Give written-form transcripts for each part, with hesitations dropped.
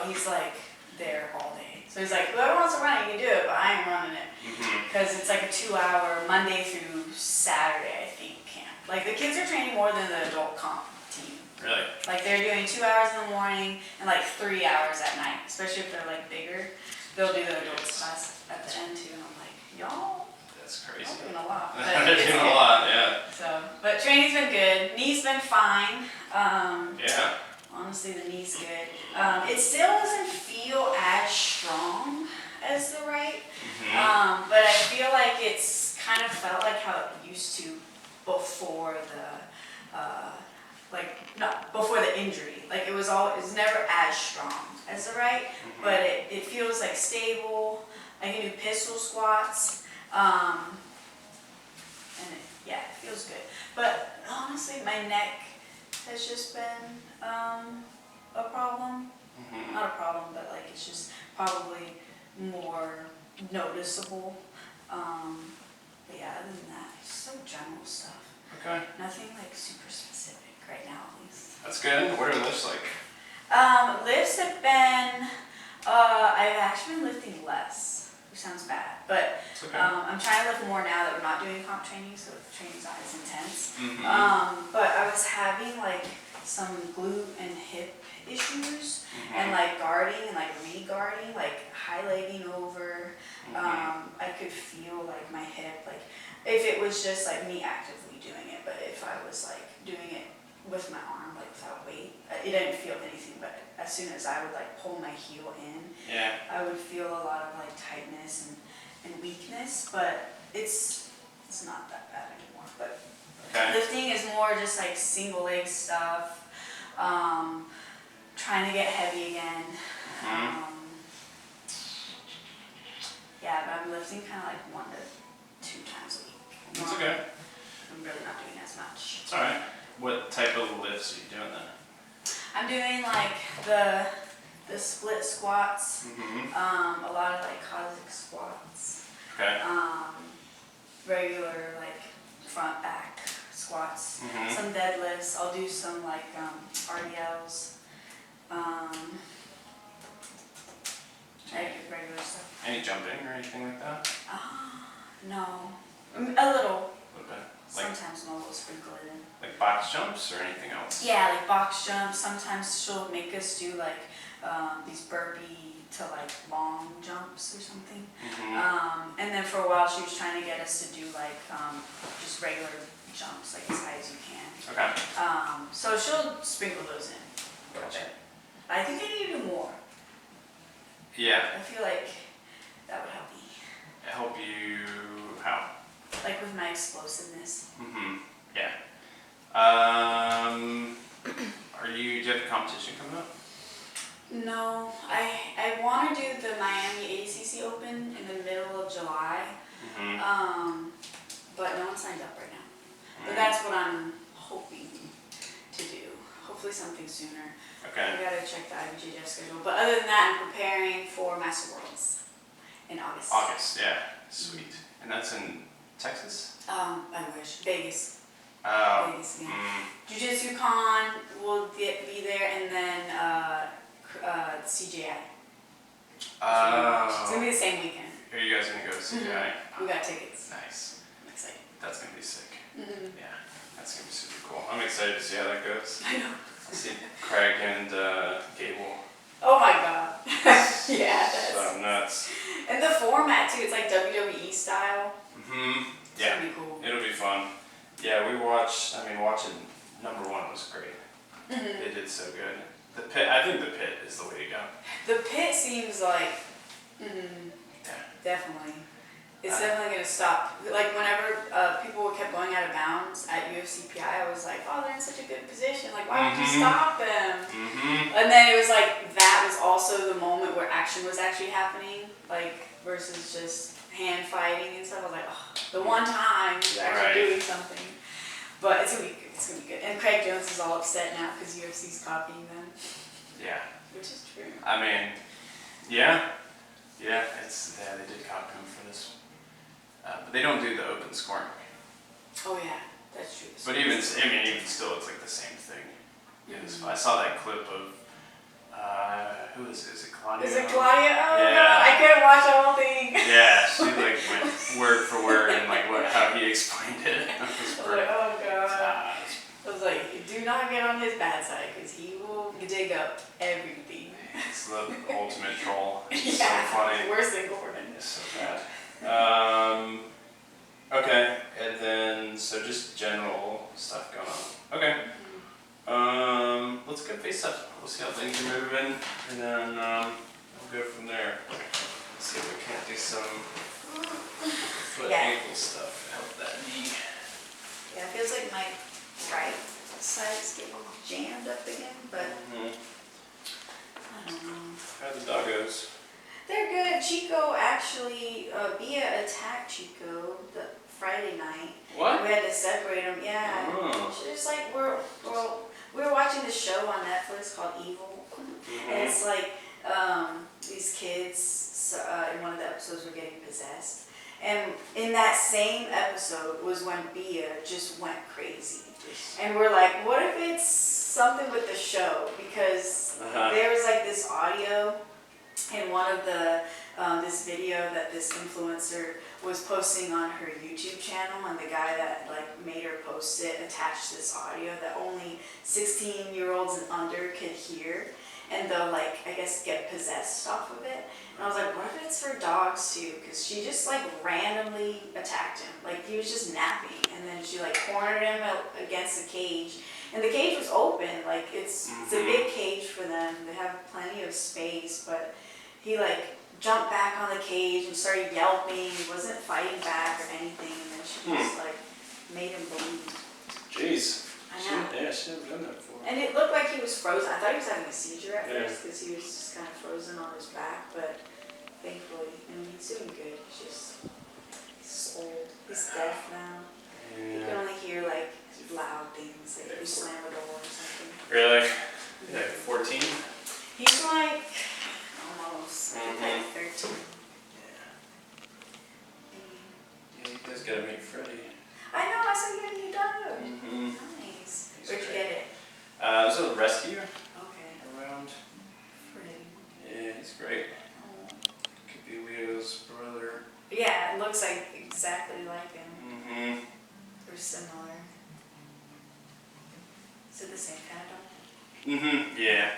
he's like there all day. So he's like, whoever wants to run it, you can do it, but I ain't running it. Because it's like a 2-hour Monday through Saturday, I think, camp. Like the kids are training more than the adult comp team. Really? Like they're doing 2 hours in the morning and like 3 hours at night, especially if they're like bigger. They'll do the adults class at the end too, and I'm like, y'all. That's crazy. Y'all doing a lot. They're doing a lot, yeah. So, but training's been good. Knee's been fine. Yeah. Honestly, the knee's good. It still doesn't feel as strong as the right, but I feel like it's kind of felt like how it used to before before the injury. Like it was never as strong as the right, but it feels like stable. I can do pistol squats, and it feels good. But honestly, my neck has just been a problem. Not a problem, but like it's just probably more noticeable. But yeah, other than that, it's so general stuff. Okay. Nothing like super specific right now, at least. That's good. What are lifts like? Lifts have been, I've actually been lifting less, which sounds bad, but Okay. I'm trying to lift more now that we're not doing comp training, so the training's not as intense. But I was having like some glute and hip issues, and like guarding and like re-guarding, like high-legging over. I could feel like my hip, like if it was just like me actively doing it, but if I was like doing it with my arm, like without weight, it didn't feel anything, but as soon as I would like pull my heel in, I would feel a lot of like tightness and weakness, but it's not that bad anymore. But lifting is more just like single leg stuff, trying to get heavy again. Yeah, but I'm lifting kind of like 1 to 2 times a week. That's okay. I'm really not doing as much. It's alright. What type of lifts are you doing then? I'm doing like the split squats, a lot of like Cossack squats, regular like front back squats, some deadlifts. I'll do some like RDLs, like regular stuff. Any jumping or anything like that? No, a little. Okay. Sometimes Mo will sprinkle it in. Like box jumps or anything else? Yeah, like box jumps. Sometimes she'll make us do like these burpee to like long jumps or something. And then for a while she was trying to get us to do like just regular jumps, like as high as you can. Okay. So she'll sprinkle those in. Gotcha. I think I need to do more. Yeah. I feel like that would help me. Help you how? Like with my explosiveness. Yeah. Do you have a competition coming up? No, I want to do the Miami ACC Open in the middle of July, but no one signed up right now. But that's what I'm hoping to do. Hopefully something sooner. Okay. I gotta check the BJJ schedule. But other than that, I'm preparing for Master Worlds in August. August, yeah. Sweet. And that's in Texas? I wish. Vegas. Oh. Vegas, yeah. Jiu-jitsu Con will be there, and then CJI. Oh. It's gonna be the same weekend. Are you guys gonna go to CGI? We got tickets. Nice. I'm excited. That's gonna be sick. Yeah, that's gonna be super cool. I'm excited to see how that goes. I know. I see Craig and Gable. Oh my god. Yeah, that's So nuts. and the format too. It's like WWE style. Yeah. It's gonna be cool. It'll be fun. Yeah, watching number 1 was great. They did so good. The pit, I think the pit is the way to go. The pit seems like, definitely. It's definitely going to stop. Like whenever people kept going out of bounds at UFCPI, I was like, oh, they're in such a good position. Like, why don't you stop them? And then it was like, that was also the moment where action was actually happening, like versus just hand fighting and stuff. I was like, oh, the one time you're actually doing something. But it's gonna be good. And Craig Jones is all upset now because UFC's copying them. Yeah. Which is true. I mean, yeah, they did copy him for this, but they don't do the open scoring. Oh yeah, that's true. But even still, it's like the same thing. I saw that clip of Who is it? Is it Claudia? Is it Claudia? Oh Yeah. no, I couldn't watch the whole thing. Yeah, she like went word for word and like how he explained it. That was I was pretty. like, oh god. I was like, do not get on his bad side because he will dig up everything. It's the ultimate troll. It's Yeah, so funny. worse than Gordon. It's so bad. Okay, and then so just general stuff going on. Okay. Let's get face up. We'll see how things are moving, and then we'll go from there. Let's see if we can't do some foot ankle stuff to help that knee. Yeah, it feels like my right side's getting jammed up again, but I don't know. How are the doggos? They're good. Chico actually, Bia attacked Chico the Friday night. What? We had to separate them. Yeah. Oh. She's just like we were watching this show on Netflix called Evil, and it's like these kids in one of the episodes were getting possessed, and in that same episode was when Bia just went crazy, and we're like, what if it's something with the show, because there was like this audio in one of the this video that this influencer was posting on her YouTube channel, and the guy that like made her post it attached this audio that only 16-year-olds and under could hear, and they'll like, I guess, get possessed off of it. And I was like, what if it's for dogs too? Because she just like randomly attacked him, like he was just napping, and then she like cornered him against the cage, and the cage was open, like it's a big cage for them, they have plenty of space, but he like jumped back on the cage and started yelping. He wasn't fighting back or anything, and then she just like made him bleed. Jeez. I know. Yeah, she never done that before. And it looked like he was frozen. I thought he was having a seizure at first because he was just kind of frozen on his back, but thankfully, I mean, he's doing good. He's old. He's deaf now. You can only hear like loud things, like you slam a door or something. Really? Yeah, 14? He's like almost like 13. Yeah, you guys gotta meet Freddie. I know, I saw you had a new dog. Nice. Where'd you get it? This is a rescue Okay. around. Freddie. Yeah, he's great. Oh. Could be Leo's brother. Yeah, it looks like exactly like him. Or similar. Is it the same kind of dog? Yeah.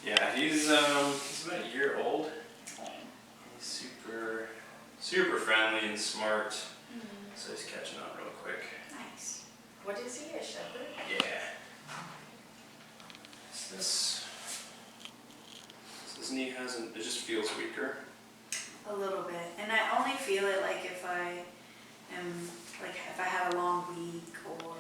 Yeah, he's about a year old. He's super friendly and smart. So he's catching on real quick. Nice. What is he, a shepherd? Yeah. This knee hasn't, it just feels weaker. A little bit. And I only feel it like if I have a long week, or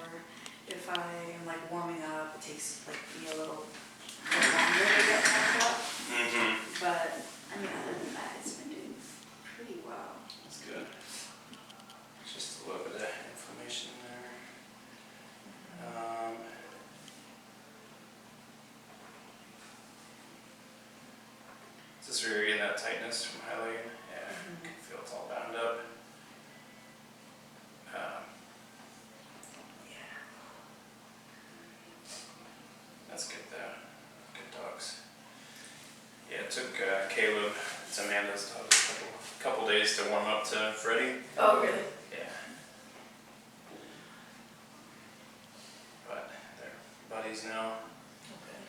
if I am like warming up, it takes like me a little longer to get warmed up. But I mean, other than that, it's been doing pretty well. That's good. Just a little bit of inflammation there. Is this where you're getting that tightness from highlighting? Yeah, you can feel it's all bound up. Yeah. That's good though. Good dogs. Yeah, it took Caleb, it's Amanda's dog, a couple days to warm up to Freddie. Oh, really? Yeah. But they're buddies now. Okay.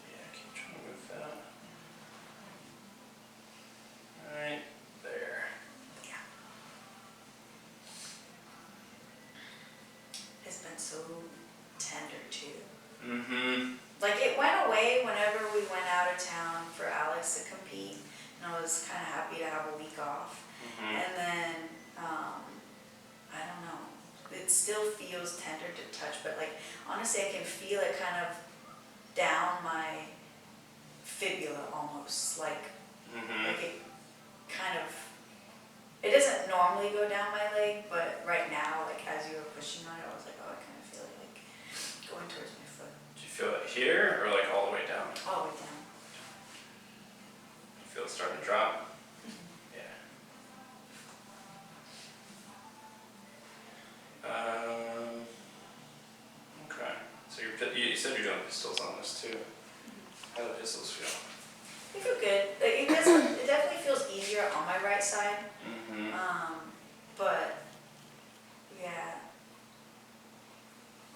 Yeah, keep trying to move that. Alright, there. Yeah. It's been so tender too. Like it went away whenever we went out of town for Alex to compete, and I was kind of happy to have a week off. And then, I don't know, it still feels tender to touch, but like honestly I can feel it kind of down my fibula almost, like it kind of, it doesn't normally go down my leg, but right now, like as you were pushing on it, I was like, oh, I kind of feel it like going towards my foot. Do you feel it here or like all the way down? All the way down. You feel it starting to drop? Yeah. said you're doing pistols on this too. How do the pistols feel? They feel good. Like, it definitely feels easier on my right side. But yeah,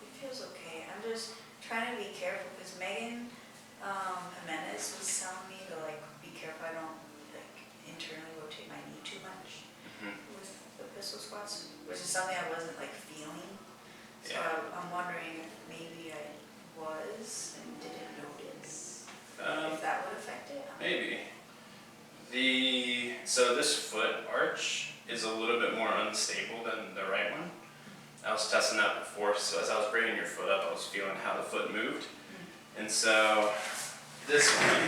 it feels okay. I'm just trying to be careful because Megan Jimenez was telling me to like be careful I don't like internally rotate my knee too much with the pistol squats, which is something I wasn't like feeling. So I'm wondering if maybe I was and didn't notice if that would affect it. Maybe. So this foot arch is a little bit more unstable than the right one. I was testing that before, so as I was bringing your foot up, I was feeling how the foot moved. And so this one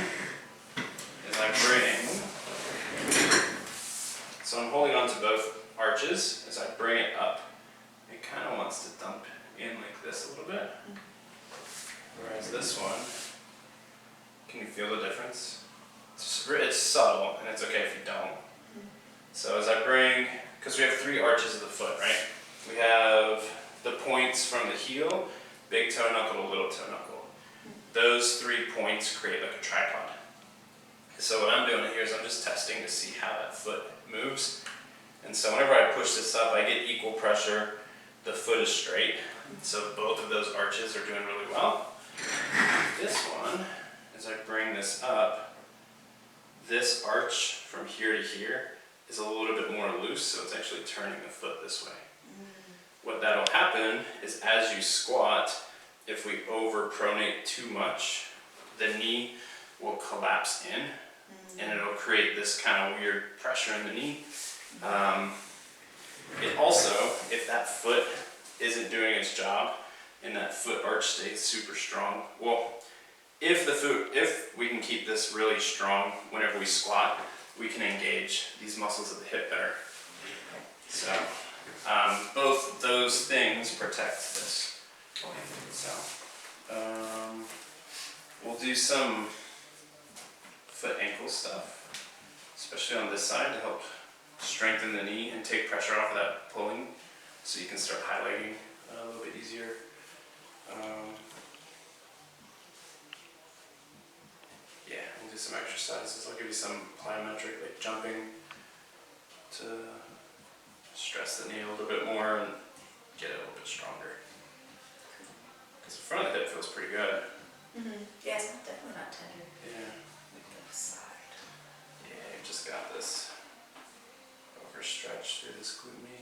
is I bring, so I'm holding on to both arches as I bring it up. It kind of wants to dump in like this a little bit. Whereas this one, can you feel the difference? It's subtle, and it's okay if you don't. So as I bring, because we have 3 arches of the foot, right? We have the points from the heel, big toe knuckle to little toe knuckle. Those 3 points create like a tripod. So what I'm doing here is I'm just testing to see how that foot moves. And so whenever I push this up, I get equal pressure. The foot is straight. So both of those arches are doing really well. This one, as I bring this up, this arch from here to here is a little bit more loose, so it's actually turning the foot this way. What that'll happen is as you squat, if we over-pronate too much, the knee will collapse in, and it'll create this kind of weird pressure in the knee. It also, if that foot isn't doing its job, and that foot arch stays super strong, well, if we can keep this really strong whenever we squat, we can engage these muscles of the hip better. So both those things protect this. So we'll do some foot ankle stuff, especially on this side to help strengthen the knee and take pressure off of that pulling, so you can start highlighting a little bit easier. Yeah, we'll do some exercises. I'll give you some plyometric, like jumping, to stress the knee a little bit more and get it a little bit stronger. Because the front of the hip feels pretty good. Yeah, it's definitely not tender. Yeah. Like the side. Yeah, you've just got this overstretch through this glute med.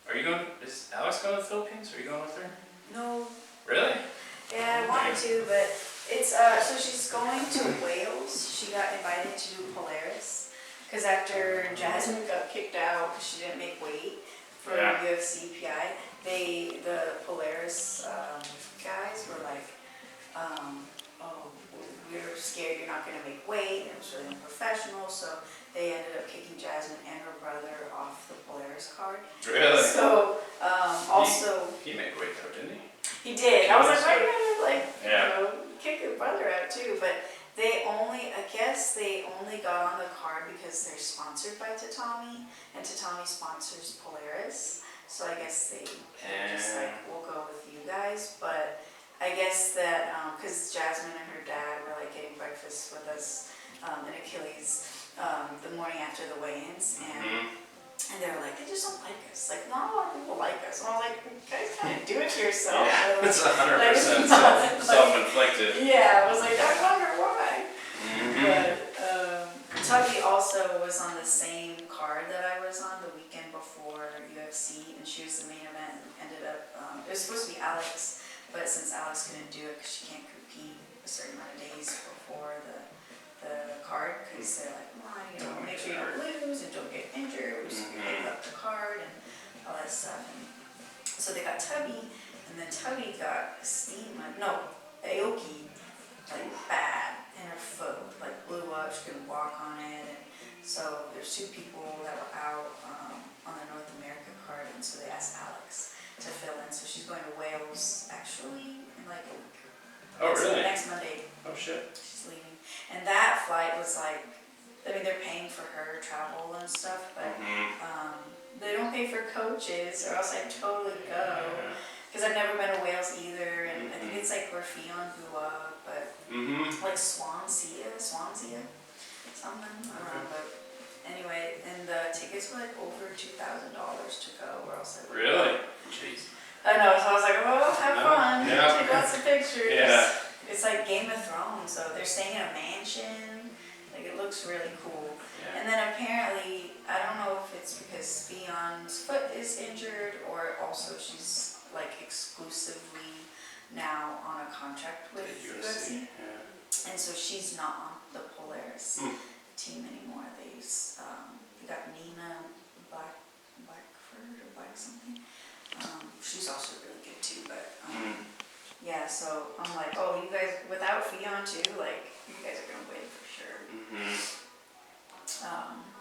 Are you going? Is Alex going to the Philippines? Are you going with her? No. Really? Yeah, I wanted to, but it's so she's going to Wales. She got invited to do Polaris because after Jasmine got kicked out because she didn't make weight for UFC PI, the Polaris guys were like, oh, we're scared you're not going to make weight. It was really unprofessional, so they ended up kicking Jasmine and her brother off the Polaris card. Really? So also he made weight though, didn't he? He did. I was like, why are you gonna kick your brother out too? But I guess they only got on the card because they're sponsored by Tatami, and Tatami sponsors Polaris. So I guess they just like, we'll go with you guys. But I guess that because Jasmine and her dad were like getting breakfast with us in Achilles the morning after the weigh-ins, and they were like, they just don't like us. Like, not a lot of people like us. And I was like, you guys kind of do it to yourself. Yeah, it's 100% like, self-inflicted. Yeah, I was like, I wonder why. But Tubby also was on the same card that I was on the weekend before UFC, and she was the main event and ended up, it was supposed to be Alex, but since Alex couldn't do it because she can't compete a certain amount of days before the card, because they're like, make sure you don't lose and don't get injured, we're just gonna pick up the card and all that stuff. And so they got Tubby, and then Tubby got Aoki, like bad, and her foot like blew up, she couldn't walk on it, and so there's 2 people that were out on the North America card, and so they asked Alex to fill in. So she's going to Wales actually in like a week. Oh, really? Next Monday. Oh, shit. She's leaving. And that flight was like, I mean, they're paying for her travel and stuff, but they don't pay for coaches, or else I'd totally go. Because I've never been to Wales either, and I think it's like where Fionn grew up, but like Swansea, something, I don't know, but anyway, and the tickets were like over $2,000 to go, or else I would. Really? Jeez. I know, so I was like, oh, have fun, take lots of pictures. Yeah. It's like Game of Thrones, so they're staying in a mansion, like it looks really cool. Yeah. And then apparently, I don't know if it's because Fionn's foot is injured, or also she's like exclusively now on a contract with UFC. Yeah. And so she's not on the Polaris team anymore. They got Nina Blackford or Black something. She's also really good too, but yeah, so I'm like, oh, you guys, without Fionn too, like, you guys are gonna win for sure.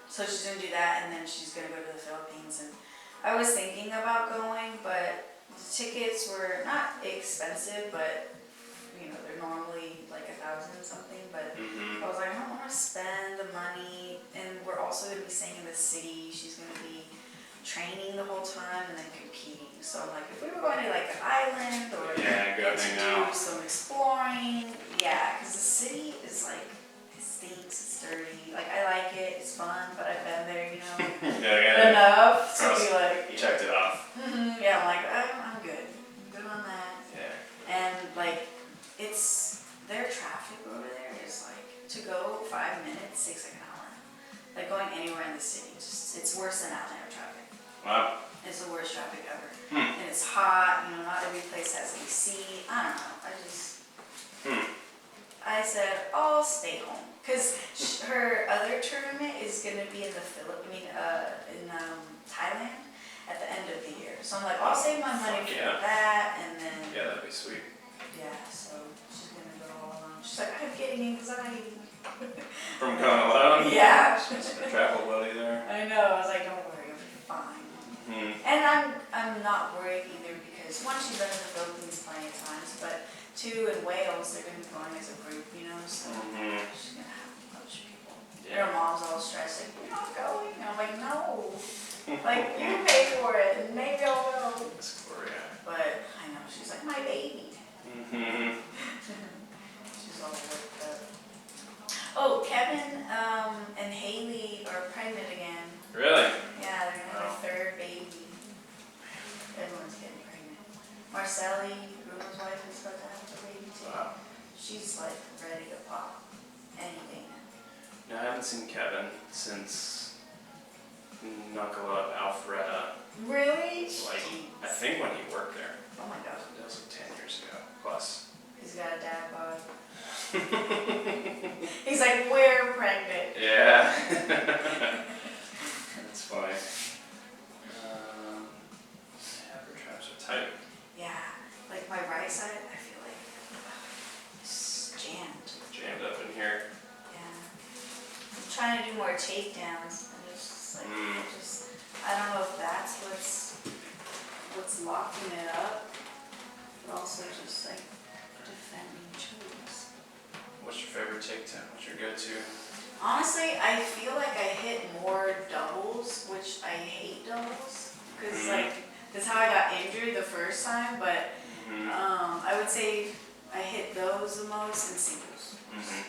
So she's gonna do that, and then she's gonna go to the Philippines, and I was thinking about going, but the tickets were not expensive, but you know, they're normally like $1,000 something, but I was like, I don't want to spend the money, and we're also going to be staying in the city. She's going to be training the whole time and then competing. So I'm like, if we were going to like an island or go to hang do out. some exploring, because the city is like, it stinks, it's dirty. Like, I like it, it's fun, but I've been there, you know, enough to be like, checked it off. Yeah, I'm like, I'm good. I'm good on that. Yeah. And like, it's, their traffic over there is like, to go 5 minutes takes like an hour. Like going anywhere in the city, it's worse than Atlanta traffic. Wow. It's the worst traffic ever. And it's hot, you know, not every place has AC. I don't know, I said, I'll stay home. Because her other tournament is going to be in the in Thailand at the end of the year. So I'm like, I'll save my money for that, and then... Yeah, that'd be sweet. Yeah, so she's going to go all alone. She's like, I'm getting anxiety. From going alone? Yeah. She's a travel buddy there. I know, I was like, don't worry, you'll be fine. And I'm not worried either, because one, she's been in the Philippines plenty of times, but two, in Wales, they're going to be going as a group, you know, so she's going to have a bunch of people. Yeah. Her mom's all stressed, like, you're not going? And I'm like, no. Like, you pay for it, and maybe I'll go. But I know, she's like, my baby. She's all worked up. Oh, Kevin and Haley are pregnant again. Really? Yeah, they're gonna have a third baby. Everyone's getting pregnant. Marcelli, Bruno's wife, is about to have a baby too. Wow. She's like ready to pop anything. No, I haven't seen Kevin since Knuckle Up Alpharetta. Really? Like, I think when he worked there. Oh my god. That was like 10 years ago, plus. He's got a dad bod. He's like, we're pregnant. Yeah. That's funny. Her traps are tight. Yeah. Like my right side, I feel like it's jammed. Jammed up in here. Yeah. I'm trying to do more takedowns, and it's just like, I don't know if that's what's locking it up, but also just like defending choice. What's your favorite takedown? What's your go-to? Honestly, I feel like I hit more doubles, which I hate doubles, because like, that's how I got injured the first time, but I would say I hit those the most, and singles.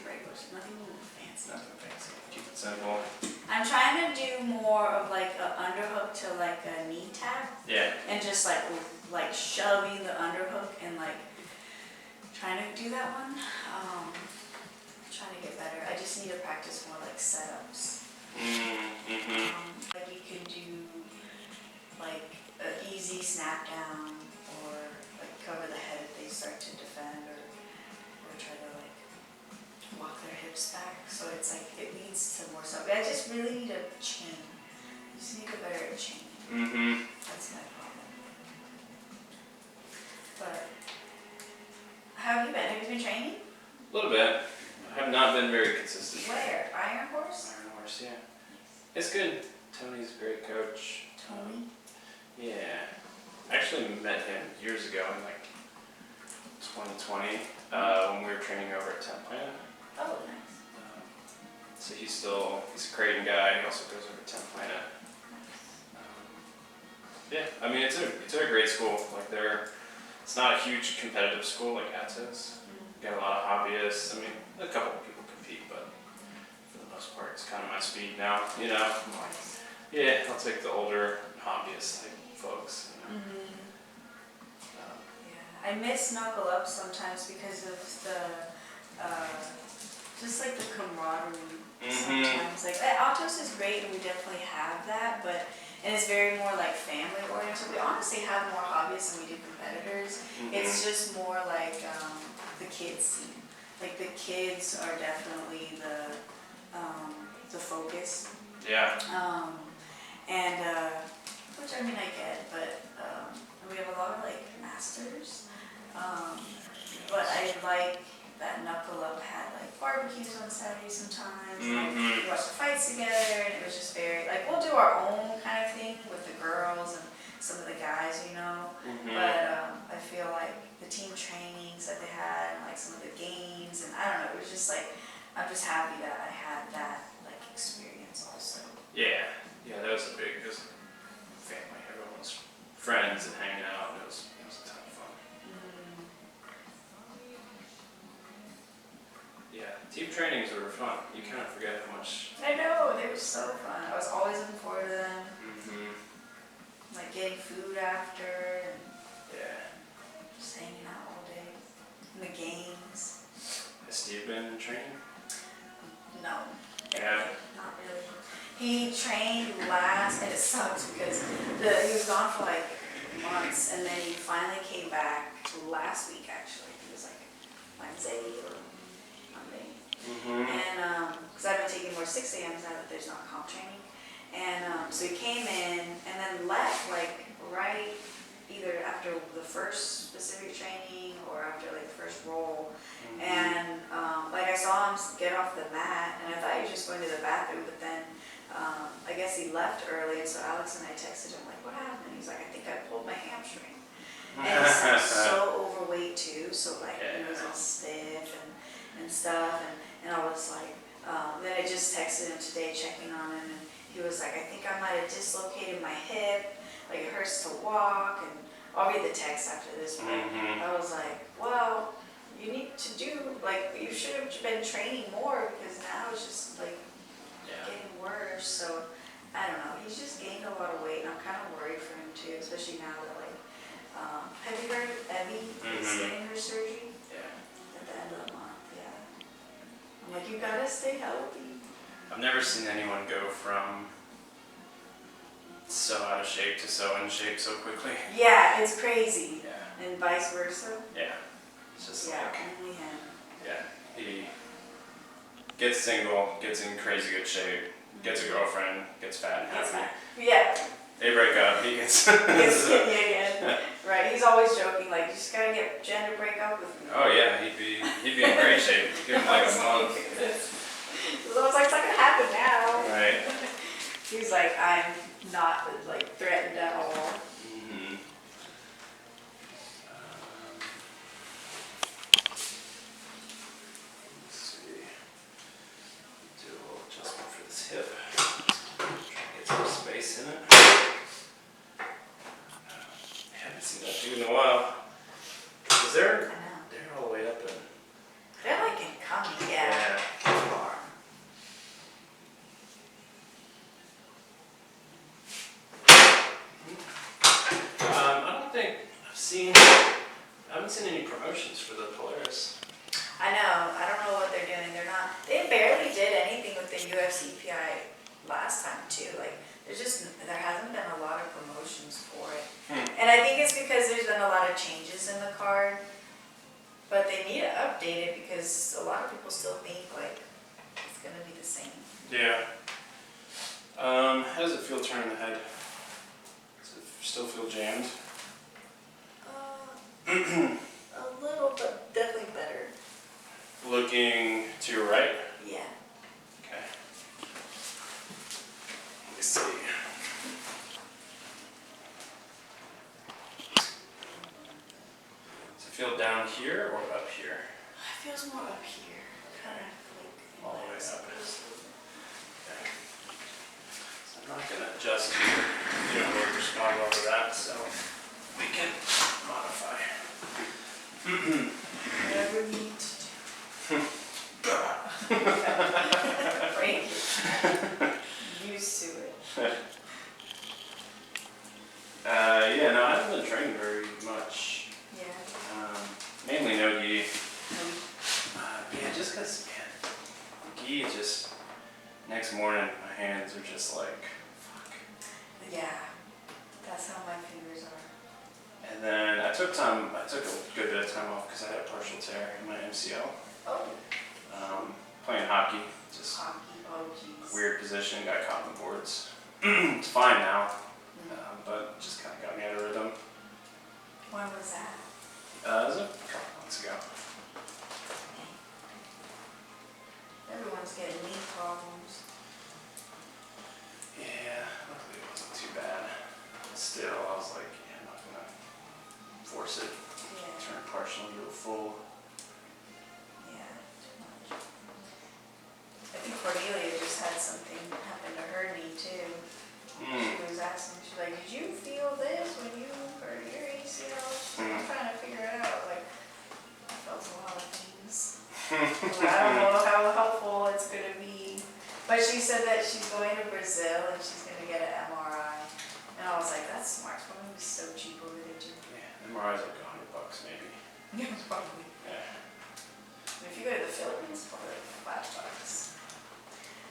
Regulars, nothing fancy. Nothing fancy. Keep it simple. I'm trying to do more of like an underhook to like a knee tap. Yeah. And just like shoving the underhook and like trying to do that one. Trying to get better. I just need to practice more like setups. Like you can do like an easy snap down, or like cover the head if they start to defend, or try to like walk their hips back. So it's like it leads to more stuff. I just really need a chain. I just need to get better at chaining. That's my problem. But how have you been? Have you been training? A little bit. I have not been very consistent. Where? Iron Horse? Iron Horse, yeah. It's good. Tony's a great coach. Tony? Yeah. I actually met him years ago in like 2020 when we were training over at Temp Planet. Oh, nice. So he's a Creighton guy. He also goes over to Temp Planet. Yeah, I mean it's a great school. Like it's not a huge competitive school like Atos. You got a lot of hobbyists. I mean, a couple of people compete, but for the most part, it's kind of my speed now. You know, I'm like, yeah, I'll take the older hobbyist type folks. You know? Yeah, I miss knuckle up sometimes because of the just like the camaraderie. Sometimes like Atos is great and we definitely have that, but and it's very more like family oriented. We honestly have more hobbyists than we do competitors. It's just more like the kids scene. Like the kids are definitely the focus. Yeah. And which I mean I get, but we have a lot of like masters. But I like that Knuckle Up had like barbecues on Saturday sometimes. Like, we watched the fights together, and it was just very like we'll do our own kind of thing with the girls and some of the guys, you know. But I feel like the team trainings that they had, and like some of the games, and I don't know, it was just like I'm just happy that I had that like experience also. Yeah, that was a family. Everyone was friends and hanging out, and it was a ton of fun. Yeah, team trainings were fun. You kind of forget how much. I know, they were so fun. I was always looking forward to them. Like getting food after and just hanging out all day. And the games. Has Steve been training? No. Yeah. Not really. He trained last, and it sucks because he was gone for like months, and then he finally came back last week actually. It was like Wednesday or Monday. And because I've been taking more 6 a.m.s now that there's not comp training. And so he came in and then left like right either after the first specific training or after like the first roll. And like I saw him get off the mat, and I thought he was just going to the bathroom, but then I guess he left early, and so Alex and I texted him like, what happened? He's like, I think I pulled my hamstring. And he's like so overweight too, so like he was all stiff and stuff, and I was like, then I just texted him today checking on him, and he was like, I think I might have dislocated my hip, like it hurts to walk, and I'll read the text after this, but I was like, well, you need to do, like, you should have been training more, because now it's just like getting worse. So I don't know, he's just gained a lot of weight, and I'm kind of worried for him too, especially now that like, have you heard Evie is getting her surgery? At the end of the month, I'm like, you gotta stay healthy. I've never seen anyone go from so out of shape to so in shape so quickly. Yeah, it's crazy. Yeah. And vice versa. Yeah. It's just like, only him. yeah, he gets single, gets in crazy good shape, gets a girlfriend, gets fat and happy. Yeah. They break up, he gets Gets skinny again. Right, he's always joking, like, you just gotta get Jen to break up with me. Oh yeah, he'd be in great shape. Give him like a month. I was like, it's not gonna happen now. Right. He's like, I'm not like threatened at all. Let's see. Do a little adjustment for this hip. Try to get some space in it. I haven't seen that dude in a while. Is there? I know. They're all the way up in. They're like incoming, yeah. Far. I haven't seen any promotions for the Polaris. I know. I don't know what they're doing. They barely did anything with the UFC PI last time too. Like there hasn't been a lot of promotions for it. And I think it's because there's been a lot of changes in the card. But they need to update it because a lot of people still think like it's gonna be the same. Yeah. How does it feel turning the head? Does it still feel jammed? A little, but definitely better. Looking to your right? Yeah. Okay. Let me see. Does it feel down here or up here? It feels more up here. Kind of like all the way up. Okay. So I'm not going to adjust here. doing workers' comp over that, so we can modify. Whatever we need to do. Break it. Used to it. Yeah, no, I haven't been training very much. Yeah. Mainly no gi. Yeah, just cause, man, gi just, next morning my hands are just like, fuck. Yeah. That's how my fingers are. And then I took a good bit of time off because I had a partial tear in my MCL. Oh. Playing hockey, just Hockey. Oh, jeez. weird position, got caught on the boards. It's fine now, but just kind of got me out of rhythm. When was that? It was a couple months ago. Everyone's getting knee problems. Yeah, luckily it wasn't too bad. Still, I was like, yeah, I'm not gonna force it. Yeah. Turn partial into a full. Yeah, too much. I think Cornelia just had something happen to her knee too. She was asking, she's like, did you feel this when you hurt your ACL? She's like, I'm trying to figure it out. Like, I felt a lot of things. I don't know how helpful it's going to be. But she said that she's going to Brazil and she's going to get an MRI. And I was like, that's smart. It's probably so cheap over there too. Yeah, MRI's like $100 maybe. Yeah, probably. Yeah. And if you go to the Philippines, it's probably like $5.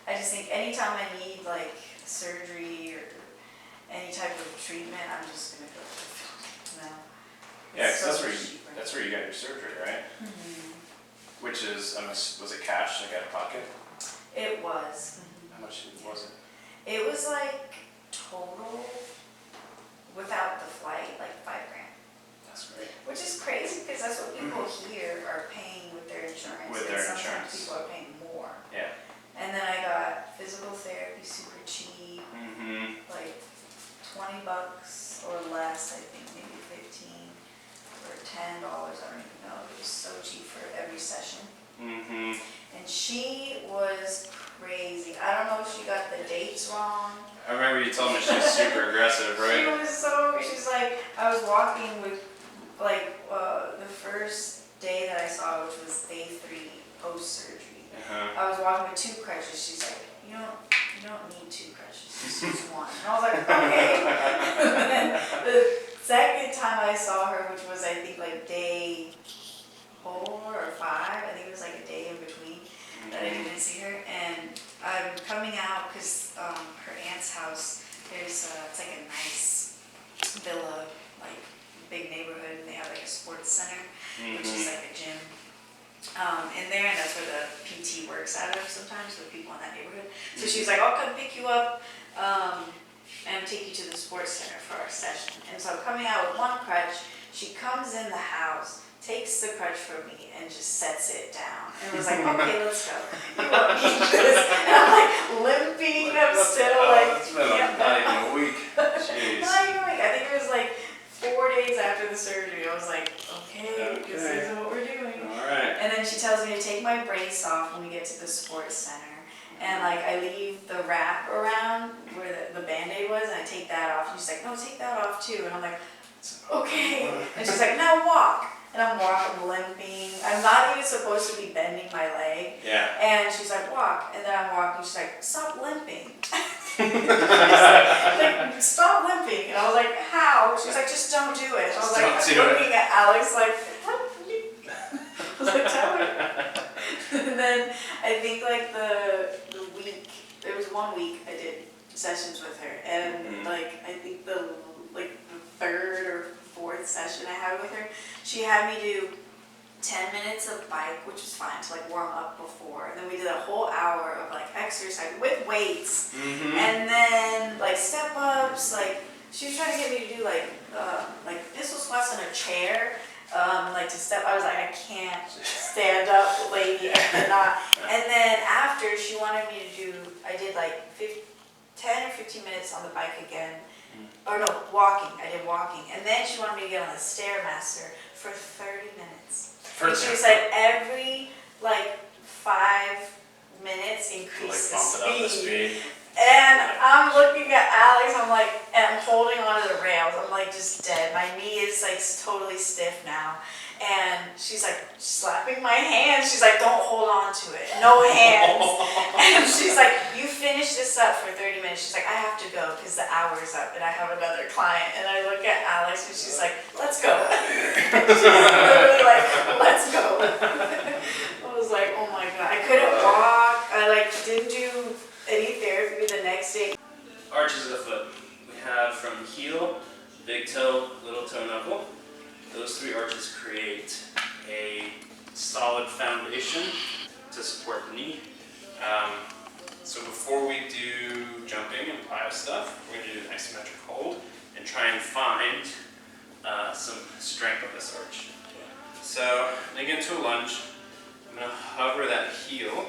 I just think anytime I need like surgery or any type of treatment, I'm just gonna go to the Philippines now. Yeah, It's because so much cheaper. that's where you got your surgery, right? Mhm. Which is, was it cash, like out of pocket? It was. How much was it? It was like total, without the flight, like $5,000. That's great. Which is crazy because that's what people here are paying with their insurance. With their and sometimes insurance. people are paying more. Yeah. And then I got physical therapy super cheap, like $20 or less, I think, maybe 15 or $10, I don't even know. It was so cheap for every session. And she was crazy. I don't know if she got the dates wrong. I remember you told me she was super aggressive, right? She's like, I was walking with, like, the first day that I saw, which was day 3 post-surgery. I was walking with 2 crutches. She's like, you don't need 2 crutches, just use 1. And I was like, okay. And then the second time I saw her, which was I think like day 4 or 5, I think it was like a day in between that I didn't see her. And I'm coming out because her aunt's house, it's like a nice villa, like big neighborhood, and they have like a sports center, which is like a gym. In there, and that's where the PT works out of sometimes with people in that neighborhood. So she was like, I'll come pick you up and take you to the sports center for our session. And so I'm coming out with 1 crutch. She comes in the house, takes the crutch from me, and just sets it down. And was like, okay, let's go. You won't need this. And I'm like limping. I'm still like, it's been not even a week. Jeez. Not even a week. I think it was like 4 days after the surgery. I was like, okay. This is what we're doing. All right. And then she tells me to take my brace off when we get to the sports center. And like I leave the wrap around where the Band-Aid was, and I take that off. And she's like, no, take that off too. And I'm like, okay. And she's like, now walk. And I'm walking, limping. I'm not even supposed to be bending my leg. Yeah. And she's like, walk. And then I'm walking. She's like, stop limping. She's like, stop limping. And I was like, how? She's like, just don't do it. I was like, looking at Alex like, what? I was like, tell her. And then I think like the week, there was 1 week I did sessions with her, and like I think the 3rd or 4th session I had with her, she had me do 10 minutes of bike, which was fine to like warm up before. And then we did a whole hour of like exercise with weights, and then like step ups. Like she was trying to get me to do like pistol squats in a chair. Like to step, I was like, I can't stand up, lady, I cannot. And then after, she wanted me to do, I did like 10 or 15 minutes on the bike again. Or no, walking, I did walking. And then she wanted me to get on the Stairmaster for 30 minutes. And she said every like 5 minutes increase like the speed. And I'm looking at Alex, I'm like, and I'm holding onto the rails. I'm like just dead. My knee is like totally stiff now. And she's like slapping my hands. She's like, don't hold on to it. No hands. And she's like, you finish this up for 30 minutes. She's like, I have to go because the hour's up and I have another client. And I look at Alex and she's like, let's go. She's literally like, let's go. I was like, oh my God. I couldn't walk. I like didn't do any therapy the next day. Arches of the foot. We have from heel, big toe, little toe knuckle. Those three arches create a solid foundation to support the knee. So before we do jumping and plyo stuff, we're going to do an isometric hold and try and find some strength on this arch. So I'm going to get into a lunge. I'm going to hover that heel,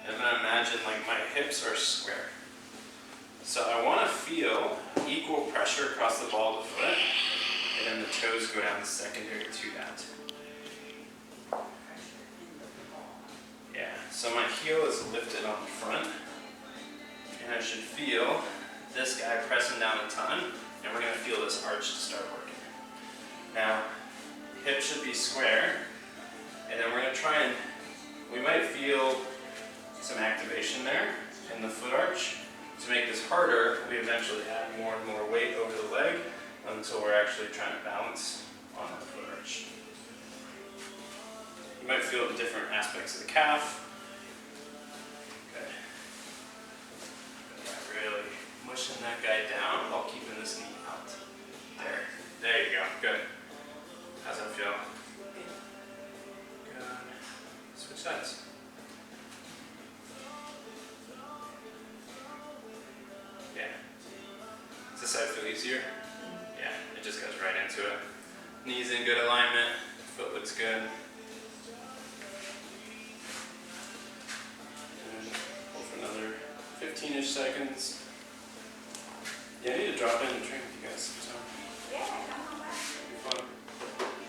and I'm going to imagine like my hips are square. So I want to feel equal pressure across the ball of the foot, and then the toes go down the secondary to that. Yeah, so my heel is lifted on the front, and I should feel this guy pressing down a ton, and we're going to feel this arch to start working. Now, hip should be square, and then we're going to try and, we might feel some activation there in the foot arch. To make this harder, we eventually add more and more weight over the leg until we're actually trying to balance on the foot arch. You might feel different aspects of the calf. Good. Yeah, really mushing that guy down while keeping this knee out. There you go. Good. How's that feel? Good. Switch sides. Yeah. Does this side feel easier? Yeah, it just goes right into it. Knees in good alignment, foot looks good. And hold for another 15-ish seconds. Yeah, I need to drop in and train with you guys sometime. Yeah, come on back. It'll be fun.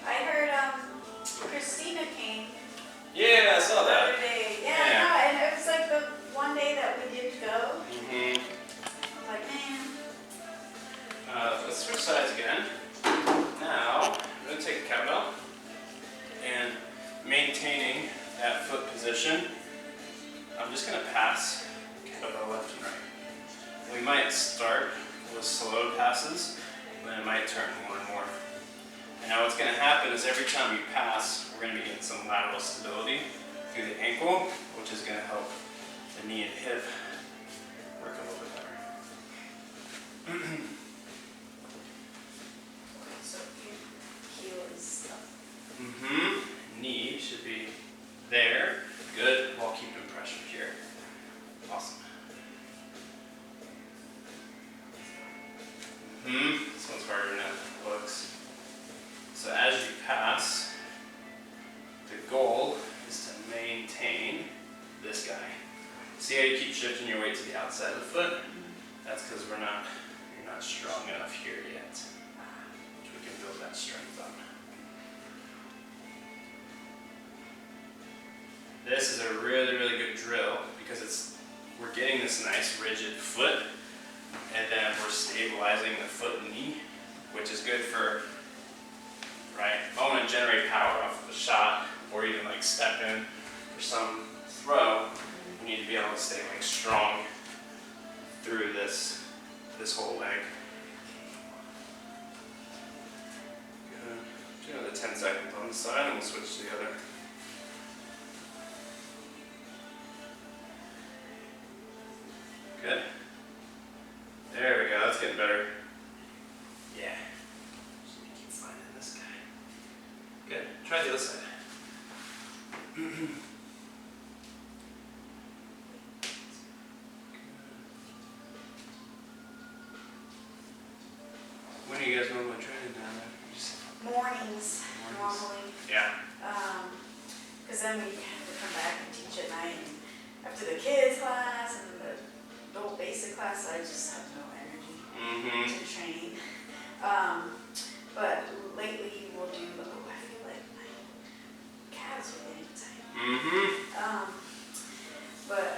I heard Christina came Yeah, I saw the that. other day. Yeah. Yeah, no, and it was like the one day that we didn't go. Mm-hmm. I was like, man. Let's switch sides again. Now, I'm going to take the kettlebell and maintaining that foot position, I'm just going to pass kettlebell left and right. We might start with slow passes, and then it might turn more and more. And now what's going to happen is every time we pass, we're going to be getting some lateral stability through the ankle, which is going to help the knee and hip work a little bit better. So your heel is up. Mm-hmm. Knee should be there. Good. While keeping pressure here. Awesome. Mm-hmm. This one's harder than it looks. So as you pass, the goal is to maintain this guy. See how you keep shifting your weight to the outside of the foot? That's because you're not strong enough here yet. Which we can build that strength on. This is a really, really good drill because we're getting this nice rigid foot, and then we're stabilizing the foot and knee, which is good for, right? If I want to generate power off of a shot, or even like step in for some throw, we need to be able to stay like strong through this whole leg. Good. Do another 10 seconds on the side, and we'll switch to the other. Good. There we go, that's getting better. Yeah. Just keep finding this guy. Good. Try the other side. When are you guys normally training down there? Mornings, normally. Yeah. Because then we have to come back and teach at night. And after the kids class and the adult basic class, I just have no energy to train. But lately we'll do, I feel like my calves are getting tight. But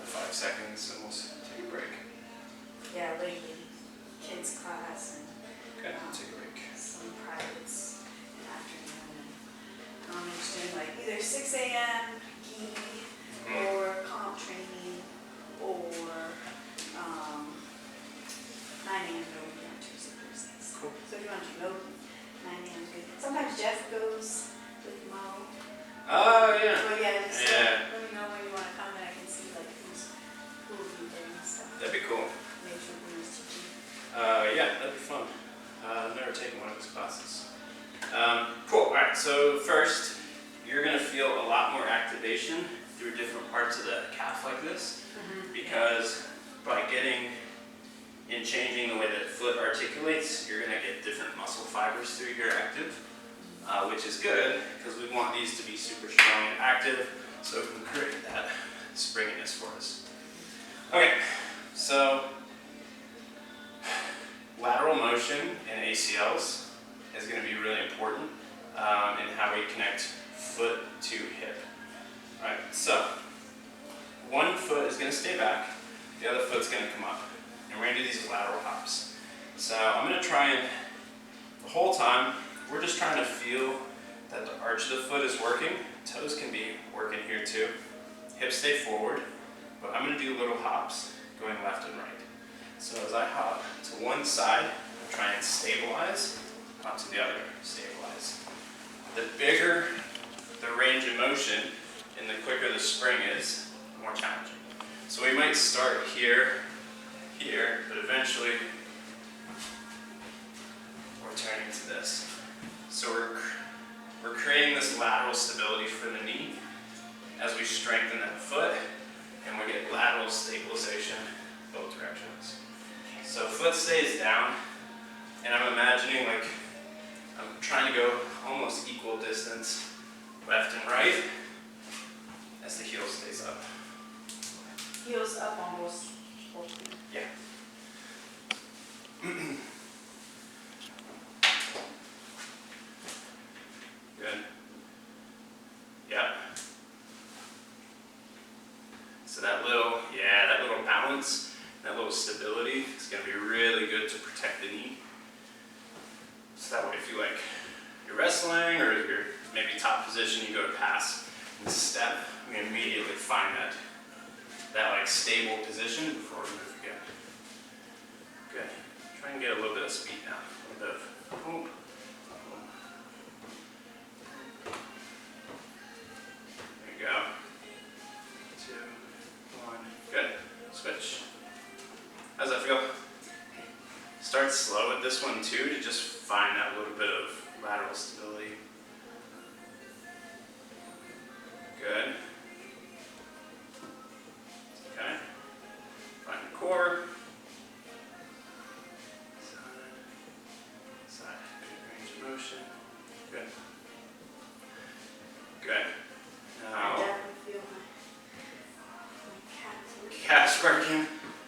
5 seconds and we'll take a break. videos with Mo. Oh, yeah. But yeah, just Yeah. let me know when you want to come and I can see like who will be there and stuff. That'd be cool. Make sure who's teaching. Yeah, that'd be fun. I've never taken one of his classes. Cool. All right. So first, you're gonna feel a lot more activation through different parts of the calf like this, because by getting and changing the way that foot articulates, you're gonna get different muscle fibers through here active, which is good because we want these to be super strong and active, so we can create that springiness for us. Okay. So. Lateral motion in ACLs is going to be really important in how we connect foot to hip. All right, so one foot is going to stay back, the other foot's going to come up, and we're going to do these lateral hops. So I'm going to try and, the whole time, we're just trying to feel that the arch of the foot is working. Toes can be working here too. Hips stay forward, but I'm going to do little hops going left and right. So as I hop to one side, I'm trying to stabilize, hop to the other, stabilize. The bigger the range of motion and the quicker the spring is, the more challenging. So we might start here, but eventually we're turning to this. So we're creating this lateral stability for the knee as we strengthen that foot, and we get lateral stabilization both directions. So foot stays down, and I'm imagining like I'm trying to go almost equal distance left and right as the heel stays up. Heels up almost. Yeah. Good. Yeah. So that little balance, that little stability is going to be really good to protect the knee. So that way if you like, you're wrestling or you're maybe top position, you go to pass and step, you immediately find that like stable position before we move again. Good. Try and get a little bit of speed now. A little bit of boom. There you go. 2, 1. Good. Switch. How's that feel? Start slow at this one too to just find that little bit of lateral stability. Good. Okay. Find the core. Side. Good range of motion. Good. Good. I Now, definitely feel my calves. calves working.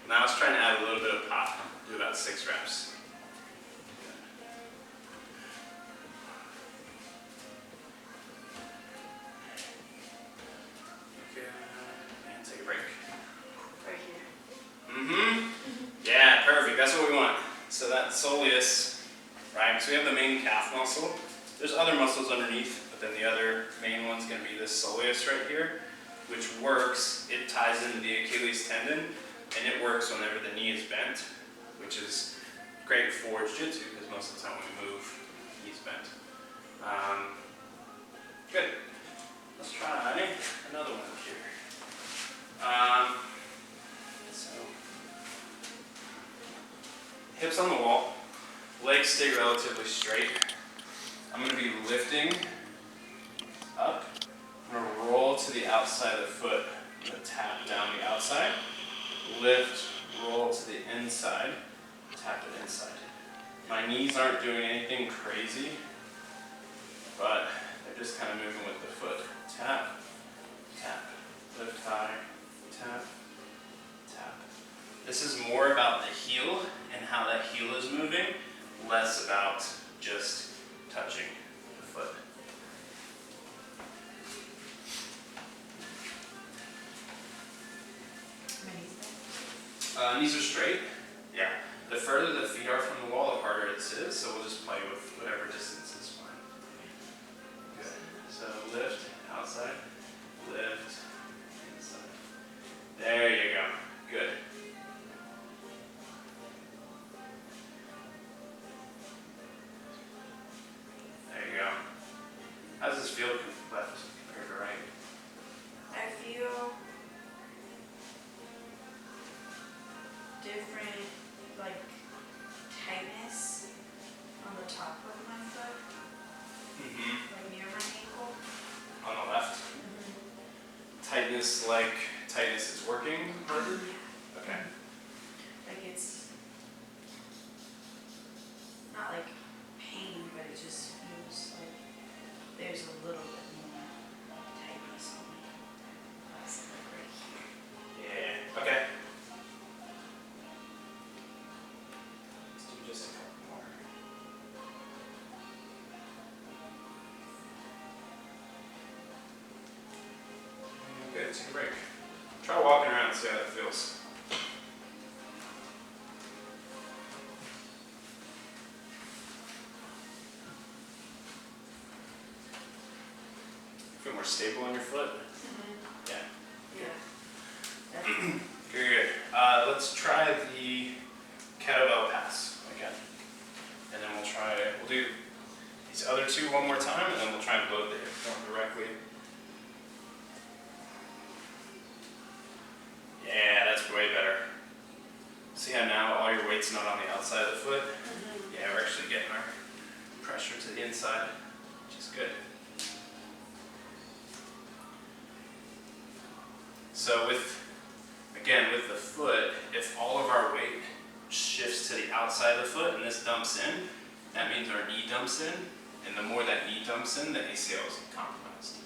Now let's try and add a little bit of pop. Do about 6 reps. Good. And take a break. Right here. Yeah, perfect. That's what we want. So that soleus, right? So we have the main calf muscle. There's other muscles underneath, but then the other main one's going to be this soleus right here, which works. It ties into the Achilles tendon, and it works whenever the knee is bent, which is great for Jiu-jitsu because most of the time when we move, knee's bent. Good. Let's try another one here. So hips on the wall, legs stay relatively straight. I'm going to be lifting up. I'm going to roll to the outside of the foot. I'm going to tap down the outside. Lift, roll to the inside, tap it inside. My knees aren't doing anything crazy, but they're just kind of moving with the foot. Tap, tap, lift high, tap, tap. This is more about the heel and how that heel is moving, less about just touching the foot. Knees are straight. Yeah. The further the feet are from the wall, the harder it is. So we'll just play with whatever distance is fine. Good. So lift, outside, lift, inside. There you go. Good. There you go. this like tightness is working harder? Okay. Like it's not like pain, but it just feels like there's a little bit more tightness on it. That's like right here. Yeah. Okay. Let's do just a couple more. Good. Take a break. Try walking around and see how that feels. Feel more stable on your foot? Mm-hmm. Yeah. Yeah. Very good. Let's try the kettlebell pass again. And then we'll do these other two one more time, and then we'll try and load the hip more directly. Yeah, that's way better. See how now all your weight's not on the outside of the foot? Mm-hmm. Yeah, we're actually getting our pressure to the inside, which is good. So with the foot, if all of our weight shifts to the outside of the foot and this dumps in, that means our knee dumps in, and the more that knee dumps in, the ACL is compromised.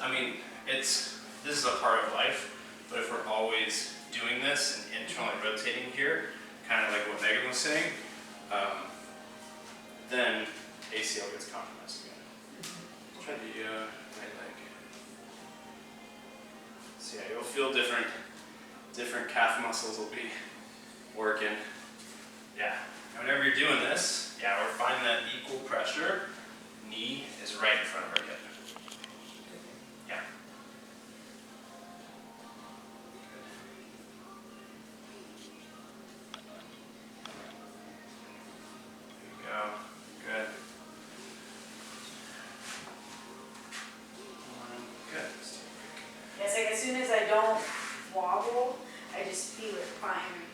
I mean, this is a part of life, but if we're always doing this and internally rotating here, kind of like what Megan was saying, then ACL gets compromised again. Try the right leg. So yeah, you'll feel different calf muscles will be working. Yeah, and whenever you're doing this, yeah, we're finding that equal pressure. Knee is right in front of our hip. Yeah. There you go. Good. Good. Yeah, it's like as soon as I don't wobble, I just feel it firing.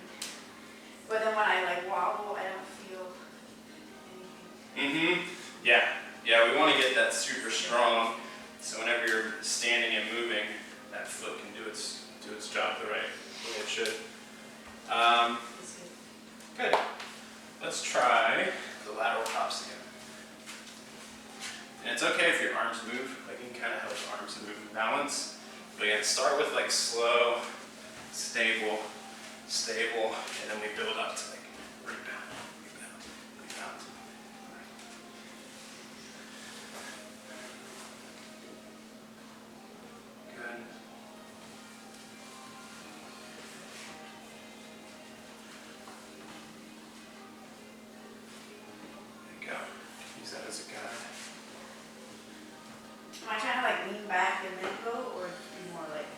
But then when I like wobble, I don't feel anything. Yeah. Yeah, we want to get that super strong. So whenever you're standing and moving, that foot can do its job the right way it should. It's good. Good. Let's try the lateral hops again. And it's okay if your arms move. Like you can kind of help your arms move and balance. But again, start with like slow, stable, and then we build up to like rebound. Good. There you go. Use that as a guide. Am I trying to like lean back and then go, or be more like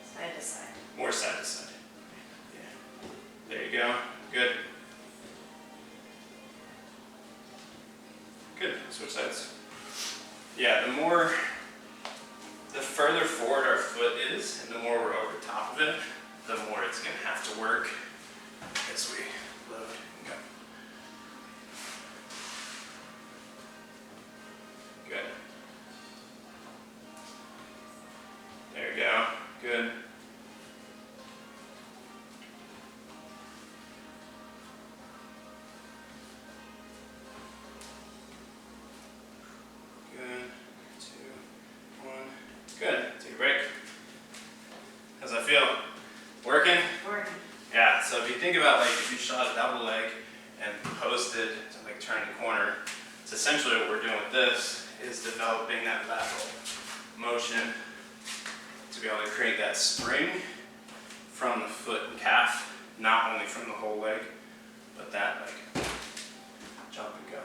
side to side? More side to side. Yeah. There you go. Good. Good. Switch sides. Yeah, the further forward our foot is, and the more we're over top of it, the more it's going to have to work as we load and go. Good. There you go. Good. Good. 2, 1. Good. Take a break. How's that feel? Working? Working. Yeah, so if you think about like if you shot a double leg and posted to like turn the corner, it's essentially what we're doing with this is developing that lateral motion to be able to create that spring from the foot and calf, not only from the whole leg, but that like jump and go.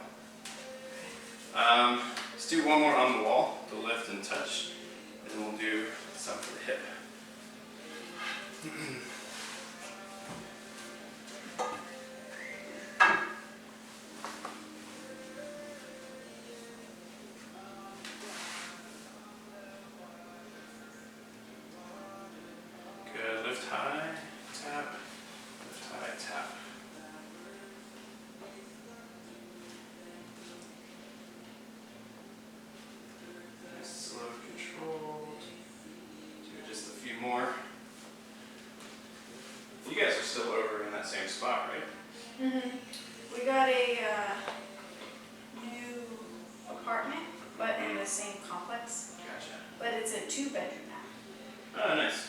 Let's do one more on the wall, the lift and touch, and then we'll do some for the hip. Good, lift high, tap, lift high, tap. Nice, slow, controlled. Do just a few spot, right? We got a new apartment, but in the same complex. Gotcha. But it's a 2-bedroom now. Oh, nice.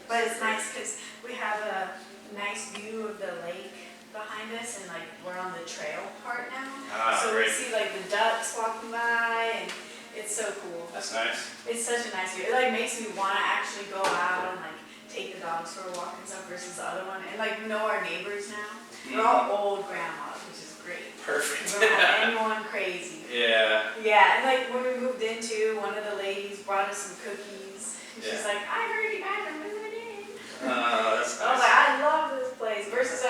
But it's nice because we have a nice view of the lake behind us, and like we're on the trail part now. So great. we see like the ducks walking by, and it's so cool. That's nice. It's such a nice view. It like makes me want to actually go out and like take the dogs for a walk and stuff versus the other one. And like we know our neighbors now. They're all old grandmas, which is great. Perfect. We don't have anyone crazy. Yeah. Yeah, and like when we moved into, one of the ladies brought us some cookies. She's Yeah. like, I heard you guys are moving in. That's I was nice. like, I love this place. Versus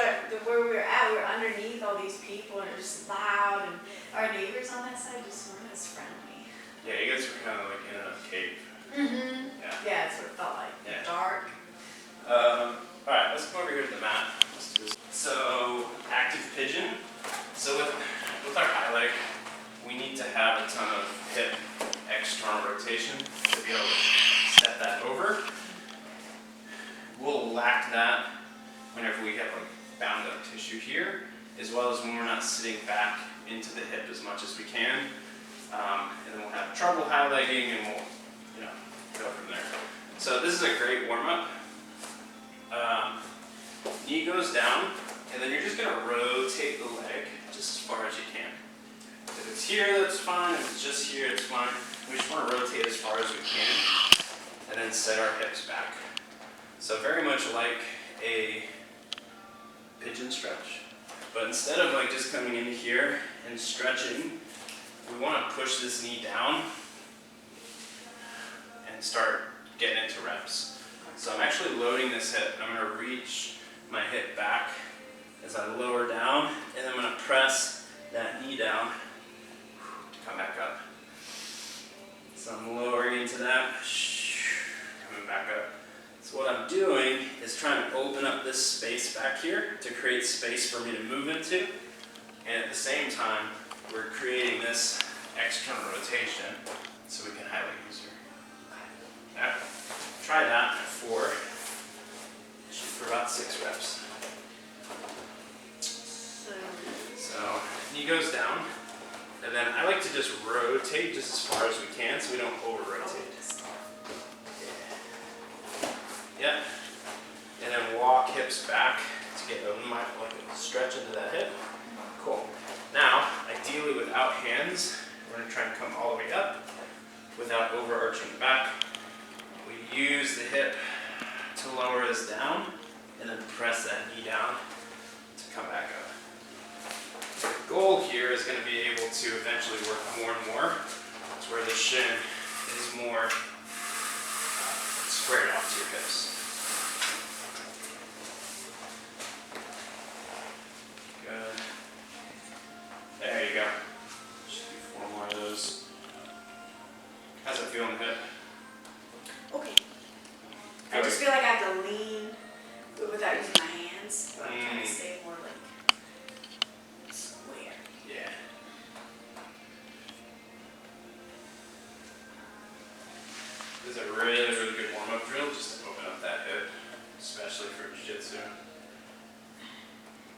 where we were at, we were underneath all these people and it was just loud, and our neighbors on that side just weren't as friendly. Yeah, you guys were kind of like in a cave. Yeah. Yeah, that's what it felt like. Yeah. Dark. Alright, let's come over here to the mat. Let's do this. So, active pigeon. So with our high leg, we need to have a ton of hip external rotation to be able to step that over. We'll lack that whenever we have like bound up tissue here, as well as when we're not sitting back into the hip as much as we can. And then we'll have trouble high legging, and we'll, go from there. So this is a great warm up. Knee goes down, and then you're just gonna rotate the leg just as far as you can. If it's here, that's fine. If it's just here, it's fine. We just want to rotate as far as we can, and then set our hips back. So very much like a pigeon stretch, but instead of like just coming in here and stretching, we want to push this knee down and start getting into reps. So I'm actually loading this hip. I'm going to reach my hip back as I lower down, and then I'm going to press that knee down to come back up. So I'm lowering into that, coming back up. So what I'm doing is trying to open up this space back here to create space for me to move into, and at the same time, we're creating this external rotation so we can highlight easier. Okay. Try that for about 6 reps. So knee goes down, and then I like to just rotate just as far as we can so we don't over-rotate. Yeah. And then walk hips back to get a stretch into that hip. Cool. Now, ideally without hands, we're going to try and come all the way up without overarching the back. We use the hip to lower us down, and then press that knee down to come back up. The goal here is going to be able to eventually work more and more. That's where the shin is more squared off to your hips. Good. There you go. Just do 4 more of those. How's it feel in the hip? Okay. I just feel like I have to lean without using my hands. But I'm trying to stay more like square. Yeah. This is a really, really good warm-up drill just to open up that hip, especially for jiu-jitsu.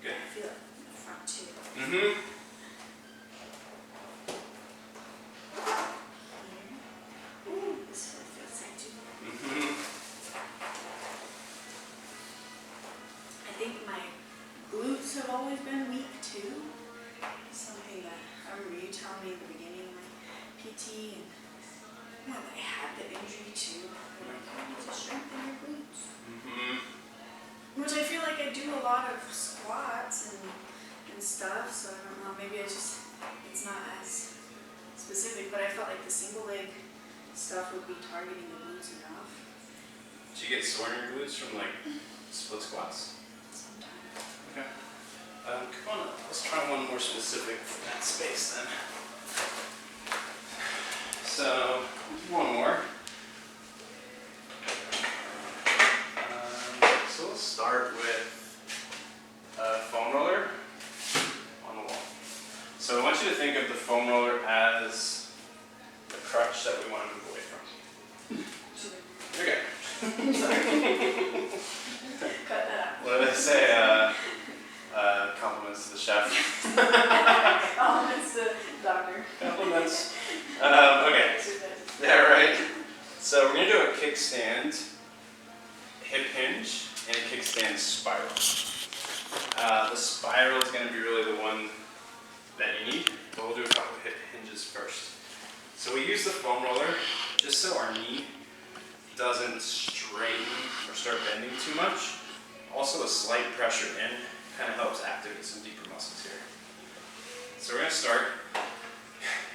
Good. I feel it in the front too. Mm-hmm. Ooh, this one feels like too. Mm-hmm. I think my glutes have always been weak too. Something that I remember you telling me at the beginning of my PT, and when I had the injury too, they're like, you need to strengthen your glutes. Mm-hmm. Which I feel like I do a lot of squats and stuff, so I don't know, maybe it's not as specific, but I felt like the single leg stuff would be targeting the glutes enough. Did you get sore in your glutes from like split squats? Sometimes. Okay. Come on up. Let's try one more specific for that space then. So, one more. So we'll start with a foam roller on the wall. So I want you to think of the foam roller as the crutch that we want to move away from. Okay. Sorry. Cut that out. What did I say? Compliments to the chef. Compliments to the doctor. Compliments. Okay. Yeah, right. So we're gonna do a kickstand, hip hinge, and a kickstand spiral. The spiral is gonna be really the one that you need, but we'll do a couple of hip hinges first. So we use the foam roller just so our knee doesn't straighten or start bending too much. Also, a slight pressure in kind of helps activate some deeper muscles here. So we're going to start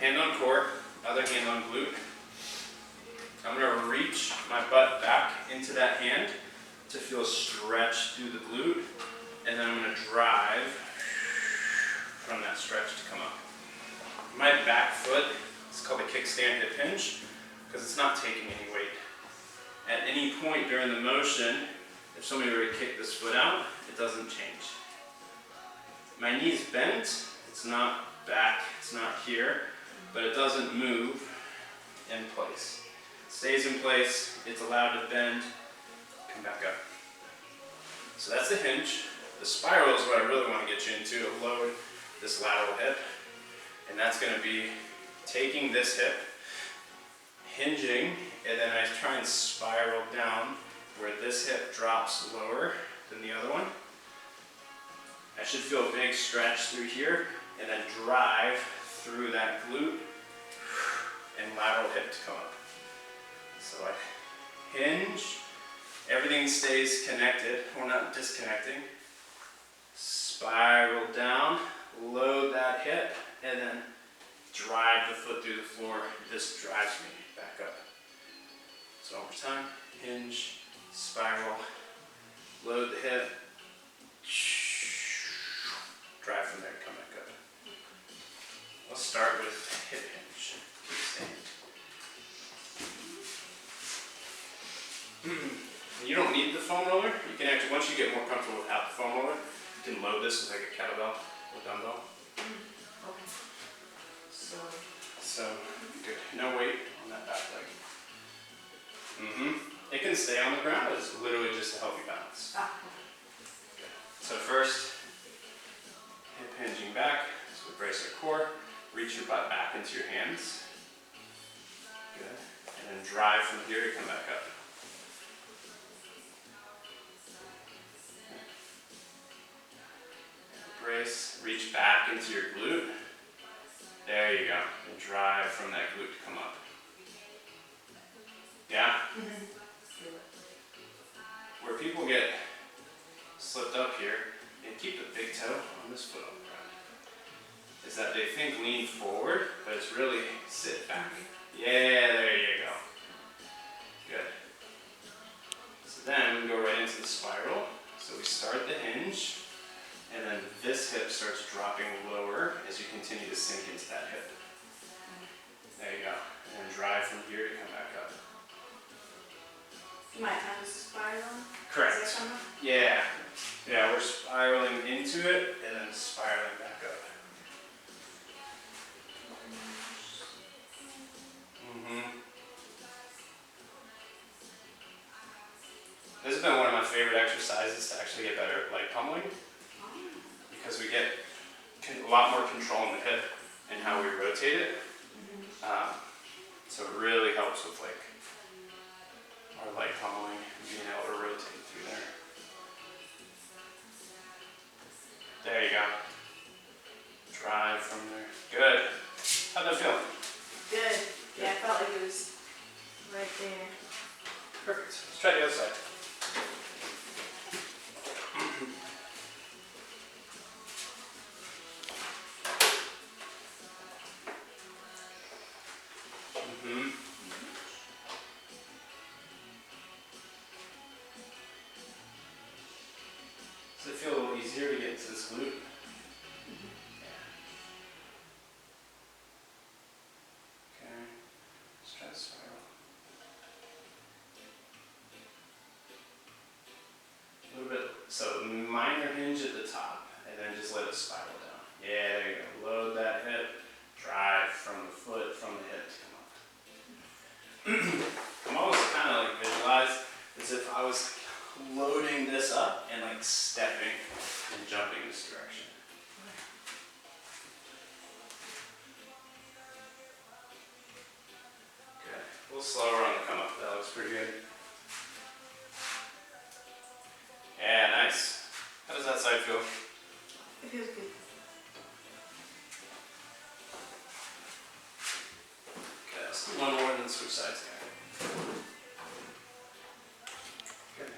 hand on core, other hand on glute. I'm going to reach my butt back into that hand to feel a stretch through the glute, and then I'm going to drive from that stretch to come up. My back foot is called a kickstand hip hinge because it's not taking any weight. At any point during the motion, if somebody were to kick this foot out, it doesn't change. My knee is bent, it's not back, it's not here, but it doesn't move in place. It stays in place, it's allowed to bend, come back up. So that's the hinge. The spiral is what I really want to get you into to load this lateral hip. And that's going to be taking this hip, hinging, and then I try and spiral down where this hip drops lower than the other one. I should feel a big stretch through here, and then drive through that glute and lateral hip to come up. So I hinge, everything stays connected, we're not disconnecting. Spiral down, load that hip, and then drive the foot through the floor. This drives me back up. So one more time, hinge, spiral, load the hip, drive from there, come back up. Let's start with hip hinge, kickstand. You don't need the foam roller. You can actually, once you get more comfortable without the foam roller, you can load this with like a kettlebell or dumbbell. Okay. So good. No weight on that back leg. It can stay on the ground, but it's literally just to help you balance. Good. So first, hip hinging back, so we brace our core, reach your butt back into your hands. Good. And then drive from here to come back up. Brace, reach back into your glute. There you go. And drive from that glute to come up. Yeah? Where people get slipped up here, and keep the big toe on this foot on the ground, is that they think lean forward, but it's really sit back. Yeah, there you go. Good. So then we go right into the spiral. So we start the hinge, and then this hip starts dropping lower as you continue to sink into that hip. There you go. And then drive from here to come back up. You might have a spiral. Correct. Yeah. Yeah, we're spiraling into it and then spiraling back up. This has been one of my favorite exercises to actually get better at leg pummeling, because we get a lot more control in the hip and how we rotate it. So it really helps with like our leg pummeling, being able to rotate through there. There you go. Drive from there. Good. How'd that feel? Good. Yeah, I felt like it was right there. Perfect. Let's try the other side. Does it feel a little easier to get into this glute? Yeah. Okay. Let's try the spiral. A little bit. So minor hinge at the top, and then just let it spiral down. Yeah, there you go. Load that hip. Drive from the foot, from the hip to come up. I'm almost kind of like visualize as if I was loading this up and like little slower on the come up. That looks pretty good. Yeah, nice. How does that side feel? It feels good. Okay, let's do one more and then switch sides. Good.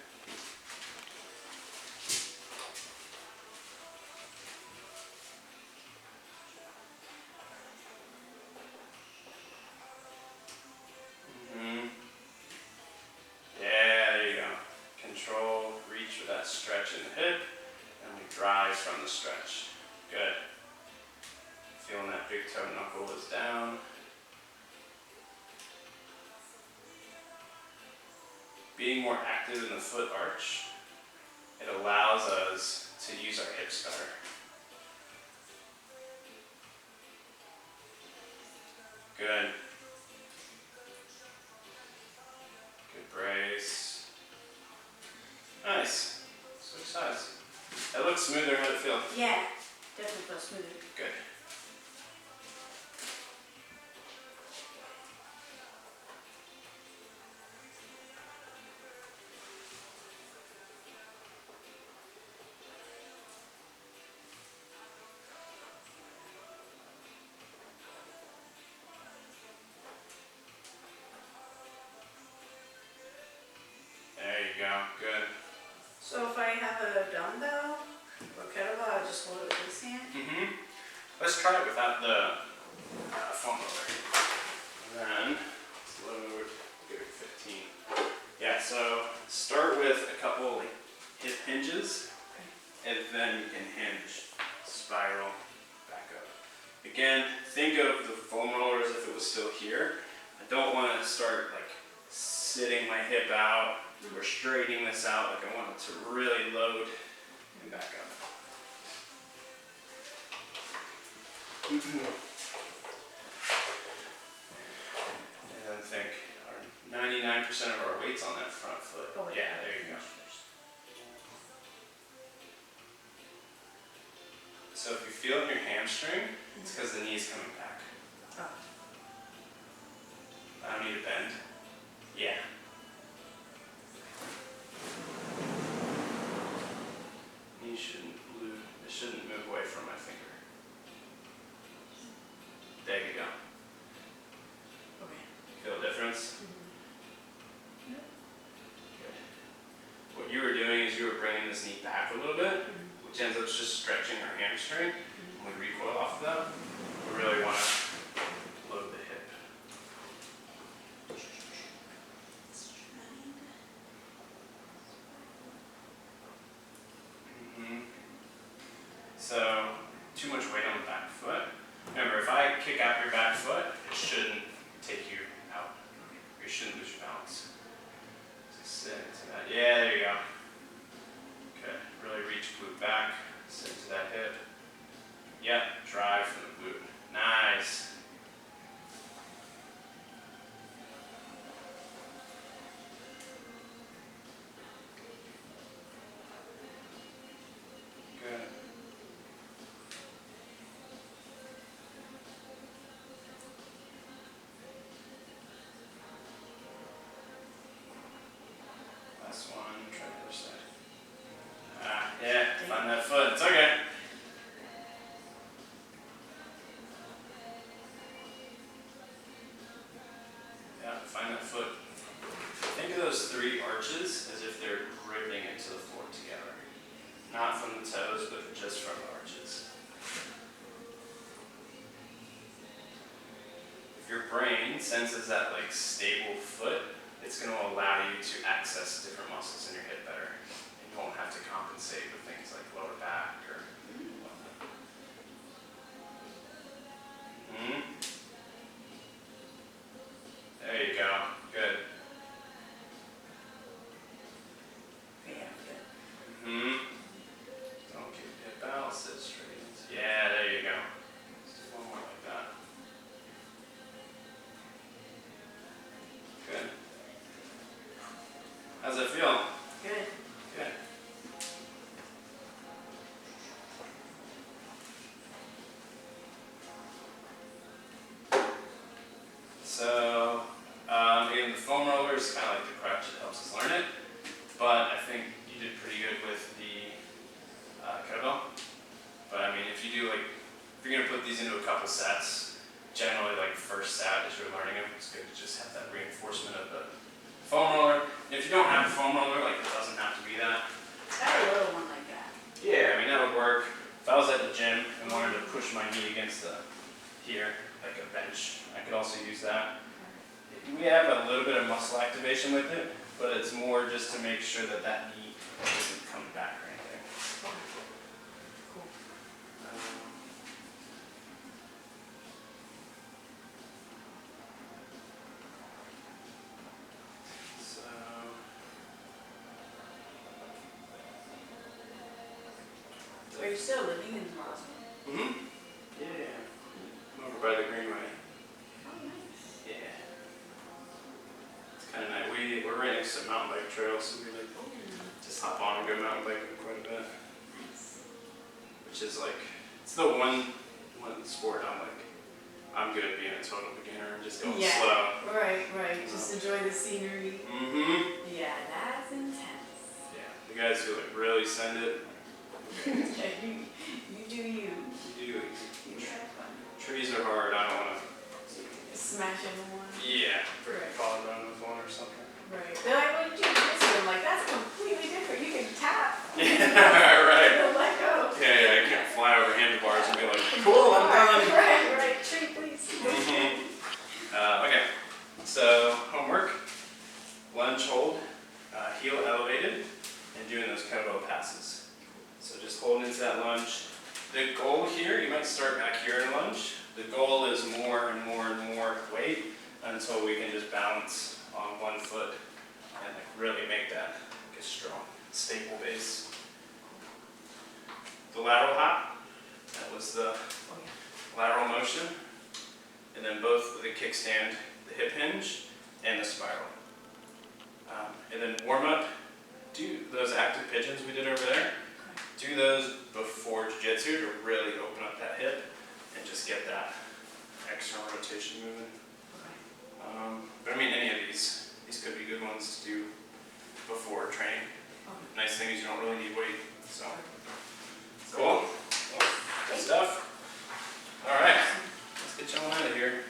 Yeah, there you go. Control, reach with that stretch in the hip, and we drive from the stretch. Good. Feeling that big toe knuckle is down. Being more active in the foot arch, it allows us to use our hips better. Good. Good brace. Nice. Switch sides. That looks smoother. How'd it feel? Yeah, definitely feels smoother. Good. There you go. Good. So if I have a dumbbell or kettlebell, I just hold it with this hand? Let's try it without the foam roller. And then, let's load, give it 15. Yeah, so start with a couple like hip hinges, and then you can hinge, spiral, back up. Again, think of the foam roller as if it was still here. I don't want to start like sitting my hip out or straightening this out. Like I want it to really load and back up. And then think, 99% of our weight's on that front foot. Oh, yeah, there you go. So if you feel it in your hamstring, it's because the knee's coming back. Oh. I don't need to bend. Yeah. Knee shouldn't move away from my finger. There you go. Okay. Feel the difference? Good. What you were doing is you were bringing this knee back a little bit, which ends up just stretching our hamstring. When we recoil off of that, we really want to load the hip. So, too much weight on the back foot. Remember, if I kick out your back foot, it shouldn't take you out. You shouldn't lose your balance. So sit into that. Yeah, there you go. Okay, really reach glute back, sit into that hip. Yep, drive from the glute. Nice. Good. Last one, try the other side. Yeah, find that foot. It's okay. Yeah, find that foot. Think of those three arches as if they're gripping into the floor together. Not from the toes, but just from the arches. If your brain senses that like stable foot, it's going to allow you to access different muscles in your hip better. And you won't have to compensate with things like lower back or whatnot. There you go. Good. Yeah, good. Don't keep your hip out, sit straight. Yeah, there you go. Let's do one more like that. Good. How's that feel? Good. Good. So, is kind of like the crutch that helps us learn it. But I think you did pretty good with the kettlebell. But I mean, if you do like, if you're gonna put these into a couple sets, generally like first set as you're learning them, it's good to just have that reinforcement of the foam roller. And if you don't have a foam roller, like it doesn't have to be that. I have a little one like that. Yeah, I mean that would work. If I was at the gym and wanted to push my knee against here, like a bench, I could also use that. We have a little bit of muscle activation with it, but it's more just to make sure that that knee isn't coming back or anything. Cool. Are you still living in Roswell? Mm-hmm. Yeah. I'm over by the Greenway. Oh, nice. Yeah. It's kind of nice. We're right next to a mountain bike trail, so we like just hop on and go mountain biking quite a bit. Nice. Which is like, it's the one sport I'm good at being a total beginner and just going slow. Right. Just enjoy the scenery. Mm-hmm. Yeah, that's intense. Yeah. The guys who like really send it. Yeah, you do you. You have fun. trees are hard. I don't want to. Smash everyone. Yeah. Break Right. a collarbone with one or something. Right. They're like, well, jiu-jitsu. I'm like, that's completely different. You can tap. Yeah. Right. Don't let go. Yeah. I can't fly over handlebars and be like, cool, I'm done. Right. Treat, please. Okay. So homework. Lunge hold. Heel elevated, and doing those kettlebell passes. So just holding into that lunge. The goal here, you might start back here in lunge. The goal is more and more weight until we can just balance on one foot and like really make that like a strong, stable base. The lateral hop, that was the lateral motion. And then both the kickstand, the hip hinge, and the spiral. And then warm up, do those active pigeons we did over there. Do those before jiu-jitsu to really open up that hip and just get that external rotation moving. But I mean, any of these could be good ones to do before training. Nice thing is you don't really need weight, so. Cool. Well, good stuff. All right, let's get you on out of here.